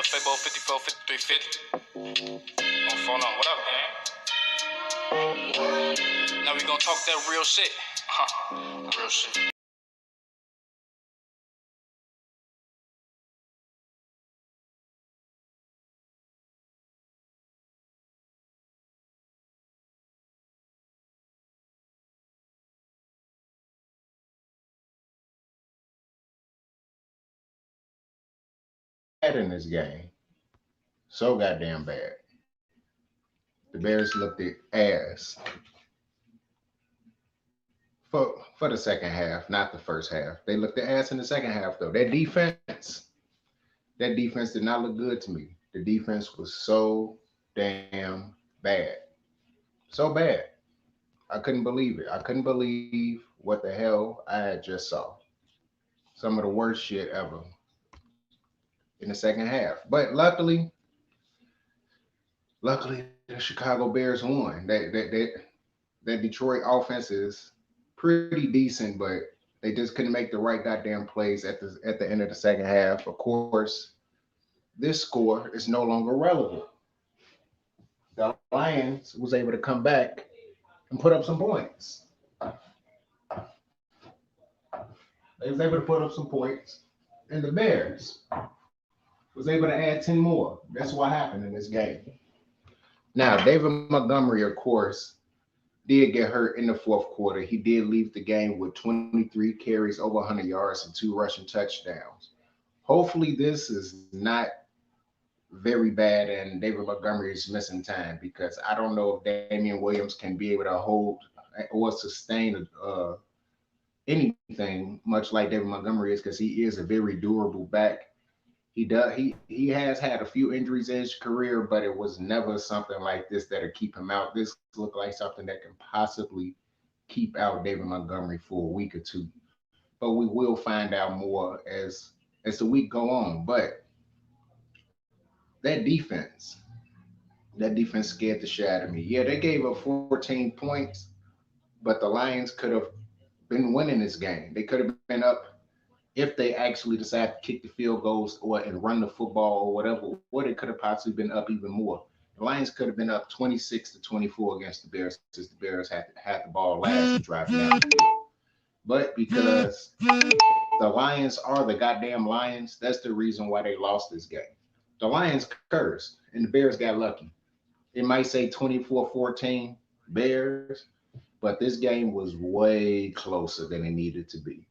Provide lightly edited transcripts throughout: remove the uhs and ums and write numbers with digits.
Fabo 54, 53, 50. On phone on. What up, gang? Now we gonna talk that real shit. Real shit. In this game. So goddamn bad. The Bears looked at ass for the second half, not the first half. They looked at ass in the second half though. That defense did not look good to me. The defense was so damn bad. So bad. I couldn't believe it. I couldn't believe what the hell I had just saw. Some of the worst shit ever in the second half. But luckily the Chicago Bears won. That Detroit offense is pretty decent, but they just couldn't make the right goddamn plays at the end of the second half. Of course, this score is no longer relevant. The Lions was able to come back and put up some points. They was able to put up some points, and the Bears was able to add 10 more. That's what happened in this game. Now, David Montgomery, of course, did get hurt in the fourth quarter. He did leave the game with 23 carries, over 100 yards, and 2 rushing touchdowns. Hopefully, this is not very bad and David Montgomery is missing time because I don't know if Damian Williams can be able to hold or sustain anything much like David Montgomery is because he is a very durable back. He has had a few injuries in his career, but it was never something like this that'll keep him out. This looked like something that can possibly keep out David Montgomery for a week or two. But we will find out more as the week go on. But that defense, that defense scared the shit out of me. Yeah, they gave up 14 points, but the Lions could have been winning this game. They could have been up if they actually decided to kick the field goals or and run the football or whatever, or they could have possibly been up even more. The Lions could have been up 26-24 against the Bears since the Bears had the ball last and driving down the field. But because the Lions are the goddamn Lions, that's the reason why they lost this game. The Lions cursed and the Bears got lucky. It might say 24-14 Bears, but this game was way closer than it needed to be.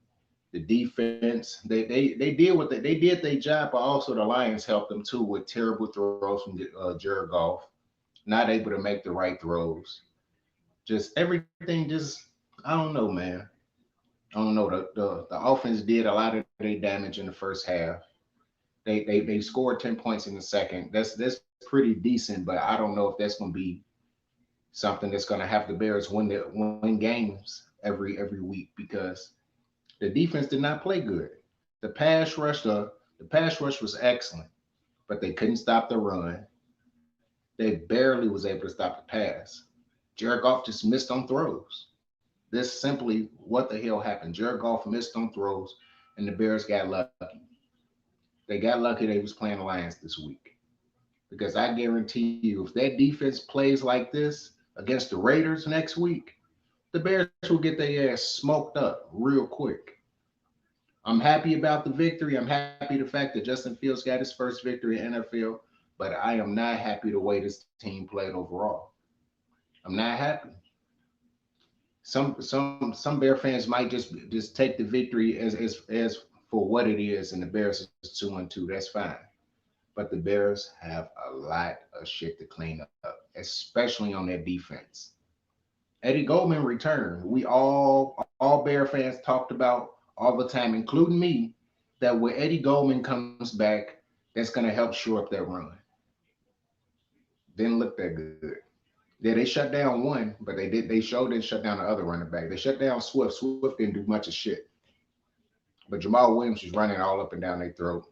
The defense, they did they did their job, but also the Lions helped them too with terrible throws from Jared Goff, not able to make the right throws. Just everything, just I don't know, man. I don't know. The offense did a lot of their damage in the first half. They scored 10 points in the second. That's pretty decent, but I don't know if that's going to be something that's going to have the Bears win games every week because the defense did not play good. The pass rush was excellent, but they couldn't stop the run. They barely was able to stop the pass. Jared Goff just missed on throws. This simply what the hell happened. Jared Goff missed on throws, and the Bears got lucky. They got lucky they was playing the Lions this week because I guarantee you, if that defense plays like this against the Raiders next week, the Bears will get their ass smoked up real quick. I'm happy about the victory. I'm happy the fact that Justin Fields got his first victory in NFL, but I am not happy the way this team played overall. I'm not happy. Some Bear fans might just take the victory as for what it is, and the Bears is 2-2. That's fine. But the Bears have a lot of shit to clean up, especially on their defense. Eddie Goldman returned. All Bear fans talked about all the time, including me, that when Eddie Goldman comes back, that's gonna help shore up that run. Didn't look that good. Yeah, they shut down one, but they showed didn't shut down the other running back. They shut down Swift. Swift didn't do much of shit. But Jamal Williams was running all up and down their throat,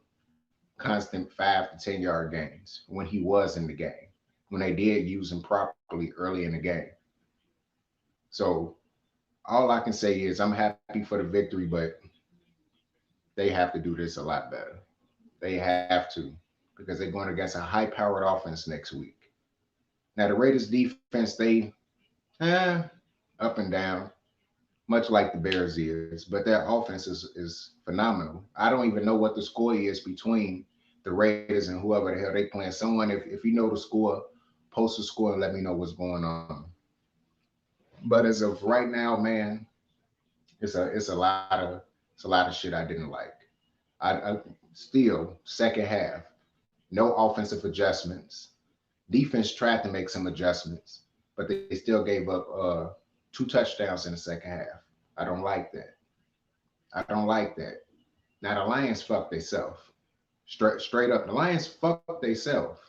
constant 5 to 10 yard gains when he was in the game. When they did use him properly early in the game. So all I can say is I'm happy for the victory, but they have to do this a lot better. They have to. because they're going against a high-powered offense next week. Now the Raiders defense, they eh, up and down, much like the Bears is, but their offense is phenomenal. I don't even know what the score is between the Raiders and whoever the hell they playing. Someone, if you know the score, post the score and let me know what's going on. But as of right now, man, it's a lot of it's a lot of shit I didn't like. I still second half, no offensive adjustments. Defense tried to make some adjustments, but they still gave up two touchdowns in the second half. I don't like that. I don't like that. Now the Lions fucked themselves. Straight up, the Lions fucked themselves.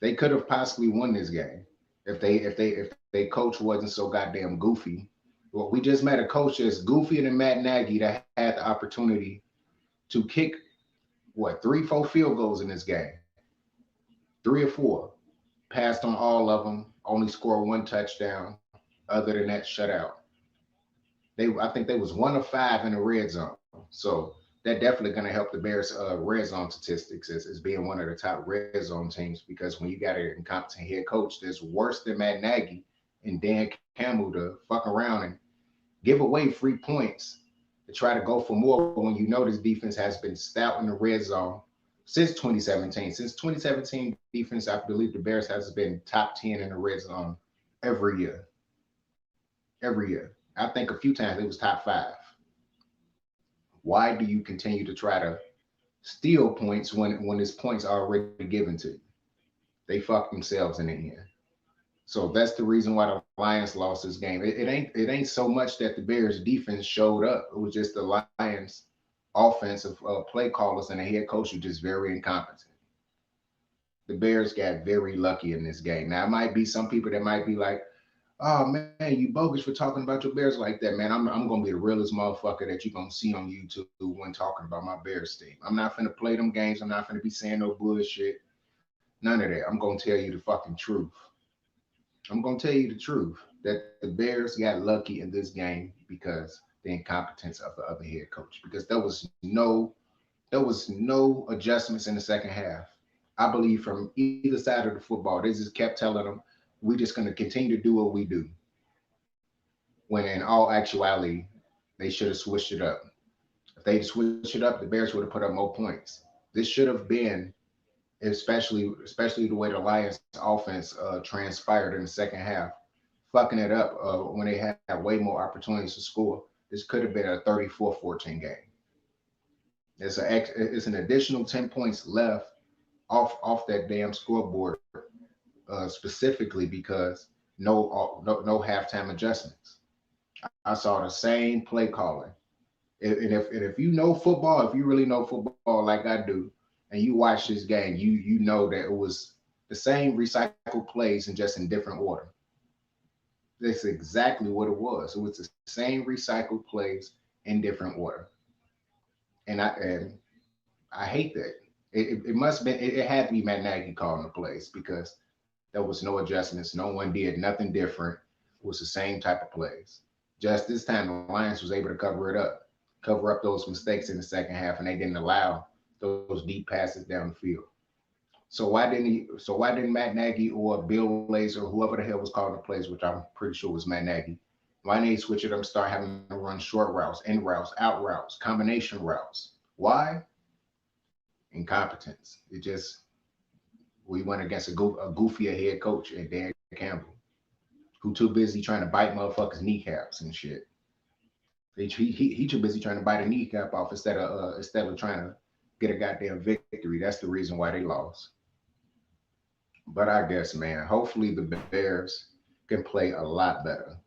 They could have possibly won this game if they coach wasn't so goddamn goofy. Well, we just met a coach that's goofier than Matt Nagy that had the opportunity to kick what 3, 4 field goals in this game, 3 or 4. Passed on all of them. Only scored one touchdown. Other than that, shutout. I think they was 1 of 5 in the red zone. So that definitely going to help the Bears' red zone statistics as being one of the top red zone teams because when you got an incompetent head coach that's worse than Matt Nagy and Dan Campbell to fuck around and give away free points to try to go for more when you know this defense has been stout in the red zone since 2017. Since 2017, defense, I believe the Bears has been top 10 in the red zone every year. Every year. I think a few times it was top 5. Why do you continue to try to steal points when this points are already given to you? They fucked themselves in the end. So that's the reason why the Lions lost this game. It ain't so much that the Bears defense showed up. It was just the Lions offensive play callers and the head coach were just very incompetent. The Bears got very lucky in this game. Now, it might be some people that might be like, "Oh man, you bogus for talking about your Bears like that, man." I'm gonna be the realest motherfucker that you're gonna see on YouTube when talking about my Bears team. I'm not finna play them games. I'm not finna be saying no bullshit. None of that. I'm gonna tell you the fucking truth. I'm gonna tell you the truth that the Bears got lucky in this game because the incompetence of the other head coach. Because there was no adjustments in the second half. I believe from either side of the football, they just kept telling them, "We just gonna continue to do what we do." When in all actuality, they should have switched it up. If they switched it up, the Bears would have put up more points. This should have been, especially the way the Lions offense transpired in the second half, fucking it up when they had way more opportunities to score. This could have been a 34-14 game. It's an additional 10 points left off that damn scoreboard, specifically because no halftime adjustments. I saw the same play calling. And if you know football, if you really know football like I do, and you watch this game, you know that it was the same recycled plays and just in different order. That's exactly what it was. It was the same recycled plays in different order. And I hate that. It must have been it had to be Matt Nagy calling the plays because there was no adjustments. No one did nothing different. It was the same type of plays. Just this time, the Lions was able to cover up those mistakes in the second half, and they didn't allow those deep passes down the field. So why didn't Matt Nagy or Bill Lazor, whoever the hell was calling the plays, which I'm pretty sure was Matt Nagy, why didn't they switch it up and start having to run short routes, in routes, out routes, combination routes? Why? Incompetence. We went against a goofier head coach and Dan Campbell, who too busy trying to bite motherfuckers' kneecaps and shit. He too busy trying to bite a kneecap off instead of trying to get a goddamn victory. That's the reason why they lost. But I guess, man, hopefully the Bears can play a lot better.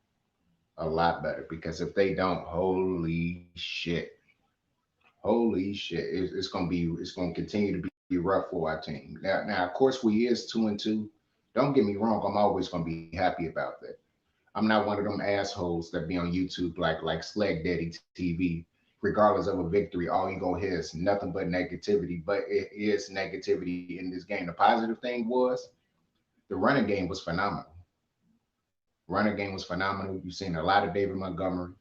Because if they don't, holy shit, it's gonna continue to be rough for our team. Now, of course, we is 2-2. Don't get me wrong, I'm always gonna be happy about that. I'm not one of them assholes that be on YouTube like Slag Daddy TV. Regardless of a victory, all you gonna hear is nothing but negativity. But it is negativity in this game. The positive thing was the running game was phenomenal. Running game was phenomenal. You've seen a lot of David Montgomery.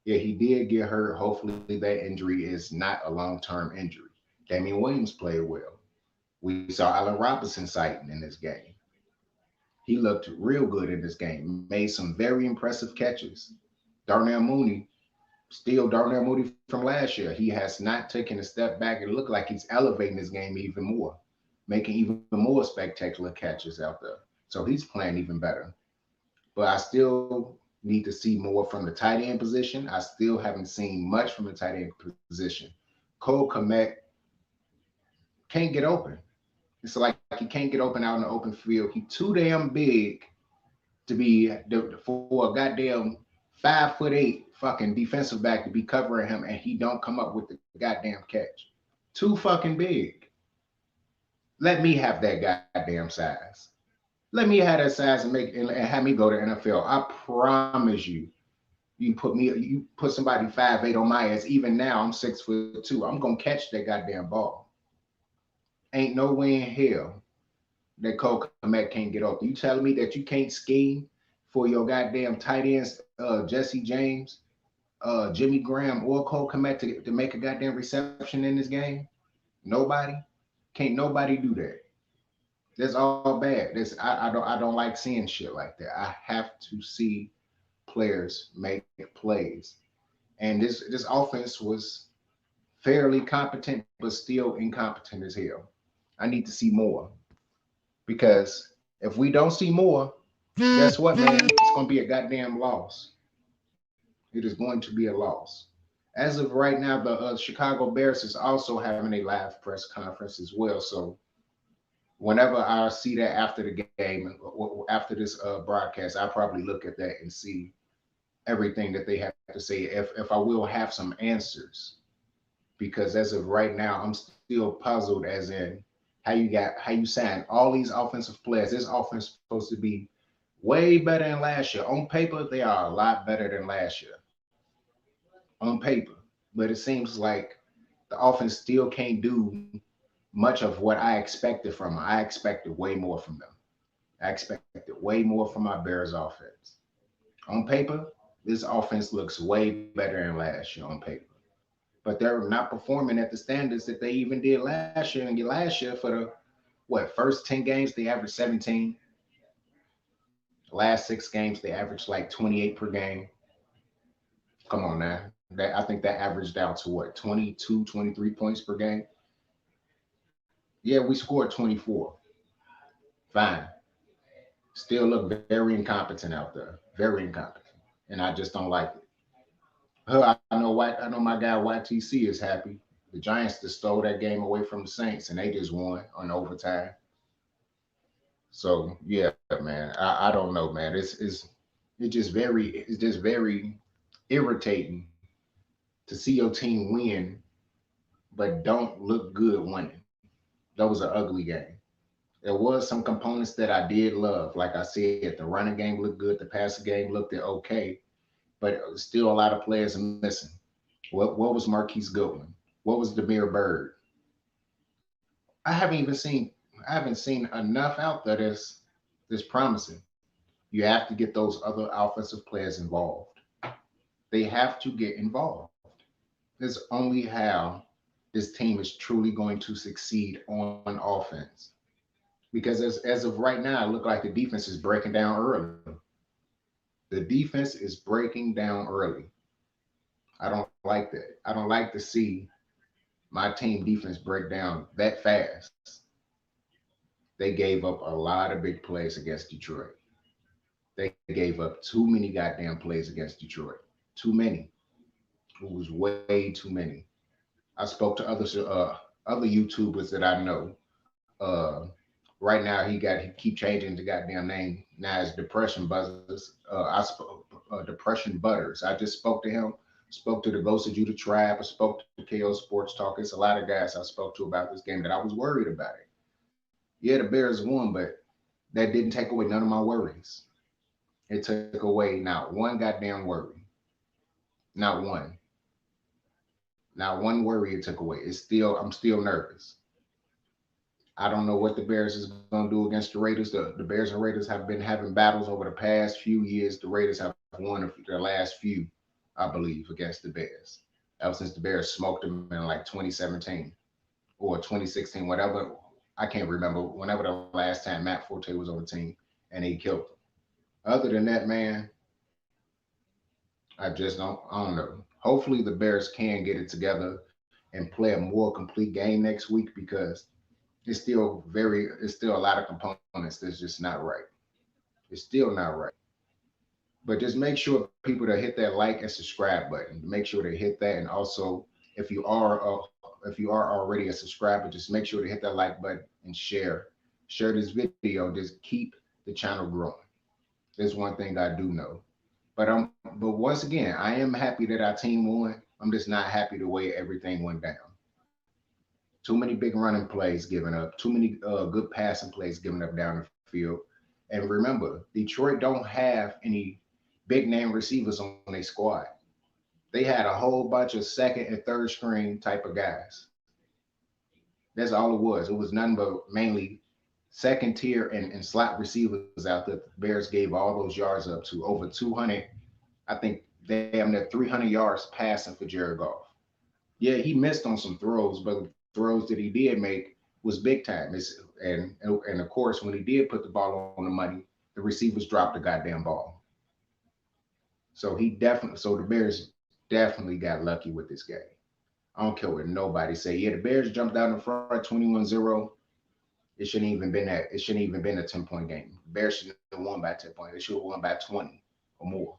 Yeah, he did get hurt. Hopefully that injury is not a long-term injury. Damian Williams played well. We saw Allen Robinson sighting in this game. He looked real good in this game, made some very impressive catches. Darnell Mooney, still Darnell Mooney from last year, he has not taken a step back and looked like he's elevating this game even more, making even more spectacular catches out there. So he's playing even better. But I still need to see more from the tight end position. I still haven't seen much from the tight end position. Cole Komet can't get open. It's like he can't get open out in the open field. He's too damn big to be for a goddamn 5'8" fucking defensive back to be covering him, and he don't come up with the goddamn catch. Too fucking big. Let me have that goddamn size. Let me have that size and have me go to NFL. I promise you, you put somebody 5'8" on my ass. Even now, I'm 6'2". I'm gonna catch that goddamn ball. Ain't no way in hell that Cole Komet can't get open. You telling me that you can't scheme for your goddamn tight ends, Jesse James, Jimmy Graham, or Cole Komet to make a goddamn reception in this game? Nobody. Can't nobody do that. That's all bad. I don't like seeing shit like that. I have to see players make plays. And this offense was fairly competent, but still incompetent as hell. I need to see more because if we don't see more, guess what, man? It's gonna be a goddamn loss. It is going to be a loss. As of right now, the Chicago Bears is also having a live press conference as well. So whenever I see that after the game, after this broadcast, I probably look at that and see everything that they have to say. If I will have some answers, because as of right now, I'm still puzzled as in how you sign all these offensive players. This offense is supposed to be way better than last year. On paper, they are a lot better than last year. On paper. But it seems like the offense still can't do much of what I expected from them. I expected way more from them. I expected way more from my Bears offense. On paper, this offense looks way better than last year on paper. But they're not performing at the standards that they even did last year. And last year, for the first 10 games, they averaged 17. Last 6 games, they averaged like 28 per game. Come on now. I think that averaged out to 22, 23 points per game. Yeah, we scored 24. Fine. Still look very incompetent out there. Very incompetent. And I just don't like it. I know my guy YTC is happy. The Giants just stole that game away from the Saints and they just won on overtime. So yeah, man. I don't know, man. It's just very irritating to see your team win but don't look good winning. That was an ugly game. There was some components that I did love. Like I said, the running game looked good, the passing game looked okay, but still a lot of players are missing. What was Marquise Goodwin? What was Demir Bird? I haven't even seen I haven't seen enough out there that's promising. You have to get those other offensive players involved. They have to get involved. There's only how this team is truly going to succeed on offense. Because as of right now, it look like the defense is breaking down early. The defense is breaking down early. I don't like that. I don't like to see my team defense break down that fast. They gave up a lot of big plays against Detroit. They gave up too many goddamn plays against Detroit. Too many. It was way too many. I spoke to other YouTubers that I know. Uh, right now he keep changing the goddamn name. Now it's Depression Buzzers. Depression Butters. I just spoke to him. Spoke to the Ghost of Judah Tribe. I spoke to KO Sports Talk. It's a lot of guys I spoke to about this game that I was worried about it. Yeah, the Bears won, but that didn't take away none of my worries. It took away not one goddamn worry. Not one. Not one worry it took away. I'm still nervous. I don't know what the Bears is gonna do against the Raiders. The Bears and Raiders have been having battles over the past few years. The Raiders have won their last few, I believe, against the Bears. Ever since the Bears smoked them in like 2017 or 2016, whatever. I can't remember whenever the last time Matt Forte was on the team and he killed him. Other than that, man, I don't know. Hopefully the Bears can get it together and play a more complete game next week because it's still a lot of components that's just not right. It's still not right. But just make sure people to hit that like and subscribe button. Make sure to hit that, and also if you are if you are already a subscriber, just make sure to hit that like button and share this video. Just keep the channel growing. There's one thing I do know. But once again, I am happy that our team won. I'm just not happy the way everything went down. Too many big running plays given up. Too many good passing plays given up down the field. And remember, Detroit don't have any big name receivers on their squad. They had a whole bunch of second and third string type of guys. That's all it was. It was nothing but mainly second tier and slot receivers out there. The Bears gave all those yards up to over 200. I think damn near 300 yards passing for Jared Goff. Yeah, he missed on some throws, but the throws that he did make was big time. And of course, when he did put the ball on the money, the receivers dropped the goddamn ball. So the Bears definitely got lucky with this game. I don't care what nobody say. Yeah, the Bears jumped out in front 21-0. It shouldn't even been that. It shouldn't even been a 10-point game. The Bears shouldn't have won by 10 points. They should have won by 20 or more.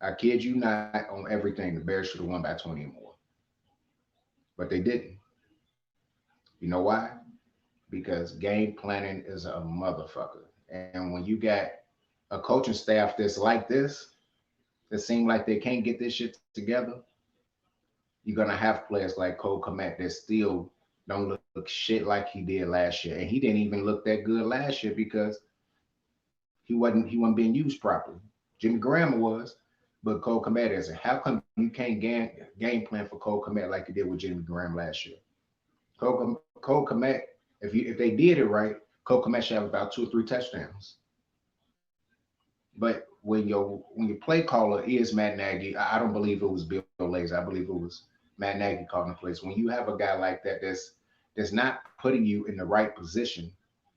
I kid you not, on everything, the Bears should have won by 20 or more. But they didn't. You know why? Because game planning is a motherfucker. And when you got a coaching staff that's like this, that seem like they can't get this shit together, you're gonna have players like Cole Komet that still don't look shit like he did last year. And he didn't even look that good last year because he wasn't being used properly. Jimmy Graham was, but Cole Komet isn't. How come you can't game plan for Cole Komet like you did with Jimmy Graham last year? Cole Komet, if they did it right, Cole Komet should have about 2 or 3 touchdowns. But when your play caller is Matt Nagy, I don't believe it was Bill Lays. I believe it was Matt Nagy calling the plays. When you have a guy like that that's not putting you in the right position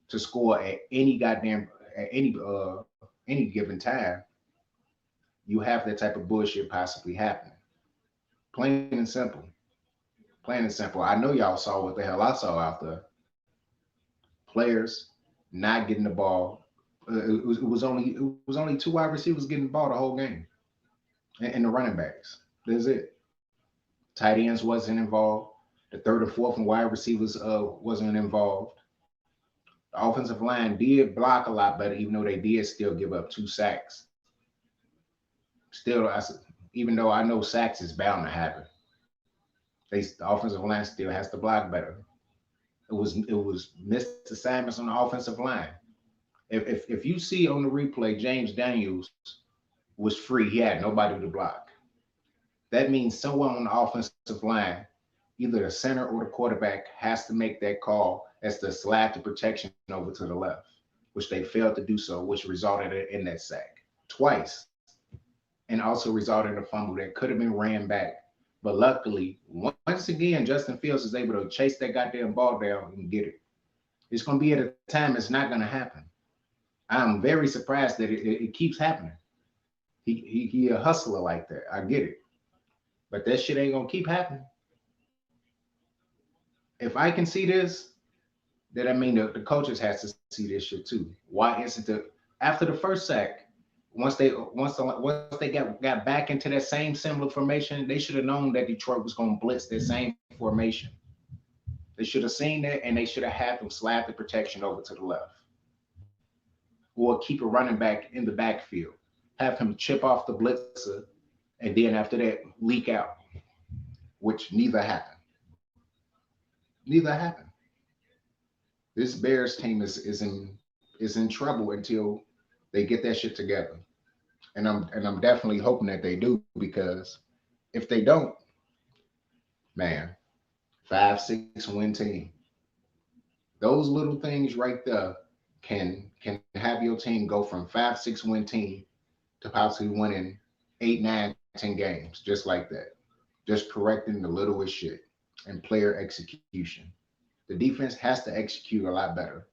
to score at any goddamn any given time, you have that type of bullshit possibly happening. Plain and simple. Plain and simple. I know y'all saw what the hell I saw out there. Players not getting the ball. It was only 2 wide receivers getting the ball the whole game, and the running backs. That's it. Tight ends wasn't involved. The third or fourth and wide receivers wasn't involved. The offensive line did block a lot better, even though they did still give up 2 sacks. Still, even though I know sacks is bound to happen, the offensive line still has to block better. It was missed assignments on the offensive line. If you see on the replay, James Daniels was free. He had nobody to block. That means someone on the offensive line, either the center or the quarterback, has to make that call as to slide the protection over to the left, which they failed to do so, which resulted in that sack twice, and also resulted in a fumble that could have been ran back. But luckily, once again, Justin Fields is able to chase that goddamn ball down and get it. It's going to be at a time it's not going to happen. I'm very surprised that it keeps happening. He a hustler like that. I get it. But that shit ain't gonna keep happening. If I can see this, then I mean the coaches has to see this shit too. Why isn't the after the first sack, once they got back into that same similar formation, they should have known that Detroit was gonna blitz that same formation. They should have seen that and they should have had them slide the protection over to the left. Or keep a running back in the backfield. Have him chip off the blitzer and then after that leak out, which neither happened. Neither happened. This Bears team is in trouble until they get that shit together. And I'm definitely hoping that they do because if they don't, man, 5-6 win team. Those little things right there can have your team go from 5-6 win team to possibly winning 8, 9, 10 games just like that. Just correcting the littlest shit and player execution. The defense has to execute a lot better.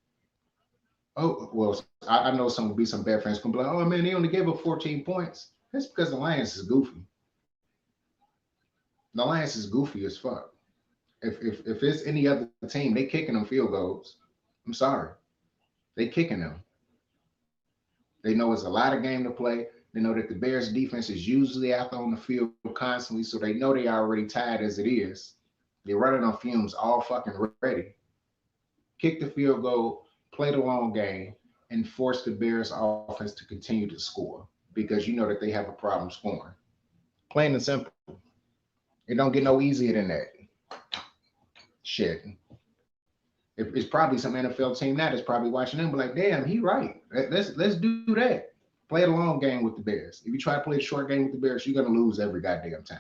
Oh, well, I know some will be some Bear fans gonna be like, oh man, they only gave up 14 points. That's because the Lions is goofy. The Lions is goofy as fuck. If it's any other team, they kicking them field goals. I'm sorry. They kicking them. They know it's a lot of game to play. They know that the Bears defense is usually out there on the field constantly, so they know they are already tired as it is. They're running on fumes all fucking ready. Kick the field goal, play the long game, and force the Bears offense to continue to score because you know that they have a problem scoring. Plain and simple. It don't get no easier than that. Shit. It's probably some NFL team now that's probably watching them, be like, damn, he right. Let's do that. Play the long game with the Bears. If you try to play a short game with the Bears, you're gonna lose every goddamn time.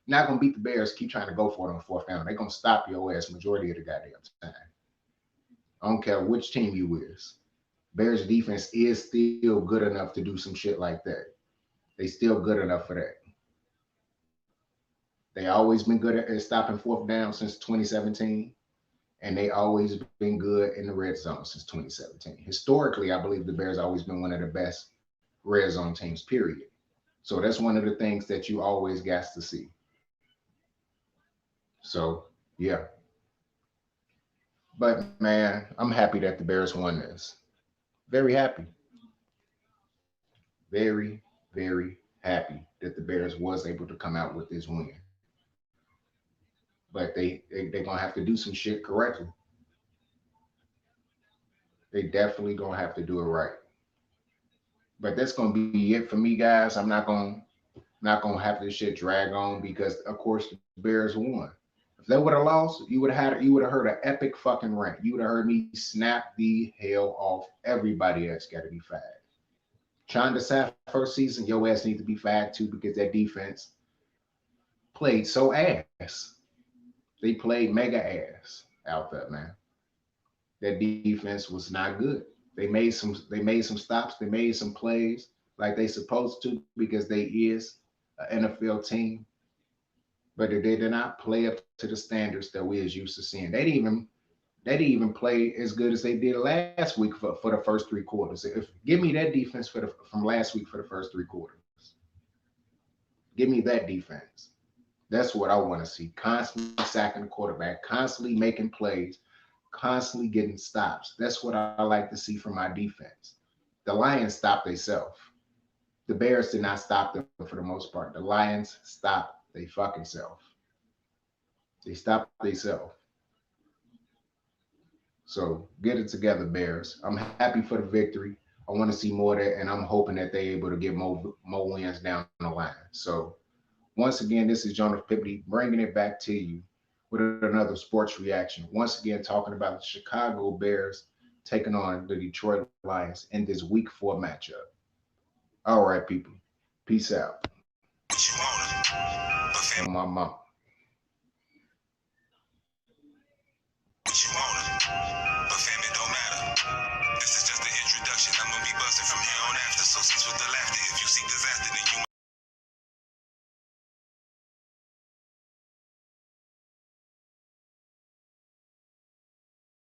You're not gonna beat the Bears. Keep trying to go for it on fourth down. They're gonna stop your ass majority of the goddamn time. I don't care which team you is. Bears defense is still good enough to do some shit like that. They still good enough for that. They always been good at stopping fourth down since 2017. And they always been good in the red zone since 2017. Historically, I believe the Bears always been one of the best red zone teams, period. So that's one of the things that you always got to see. So, yeah. But, man, I'm happy that the Bears won this. Very happy. Very, very happy that the Bears was able to come out with this win. But they're going to have to do some shit correctly. They definitely going to have to do it right. But that's going to be it for me, guys. I'm not going to have this shit drag on because, of course, the Bears won. If they would have lost, you would have heard an epic fucking rant. You would have heard me snap the hell off everybody that's got to be fired. Chanda Saf first season, your ass need to be fired too because that defense played so ass. They played mega ass out there, man. That defense was not good. They made some stops. They made some plays like they supposed to because they is an NFL team. But they did not play up to the standards that we is used to seeing. They didn't even play as good as they did last week for the first three quarters. Give me that defense from last week for the first three quarters. Give me that defense. That's what I want to see. Constantly sacking the quarterback, constantly making plays, constantly getting stops. That's what I like to see from my defense. The Lions stopped themselves. The Bears did not stop them for the most part. The Lions stopped they fucking self. They stopped themselves. So get it together, Bears. I'm happy for the victory. I want to see more of that, and I'm hoping that they're able to get more wins down the line. So once again, this is Jonah Pippity bringing it back to you with another sports reaction. Once again, talking about the Chicago Bears taking on the Detroit Lions in this Week 4 matchup. All right, people. Peace out. On my mom. This is just the introduction. I'm gonna be busting from here on after. So cease with the laughter. If you seek disaster, then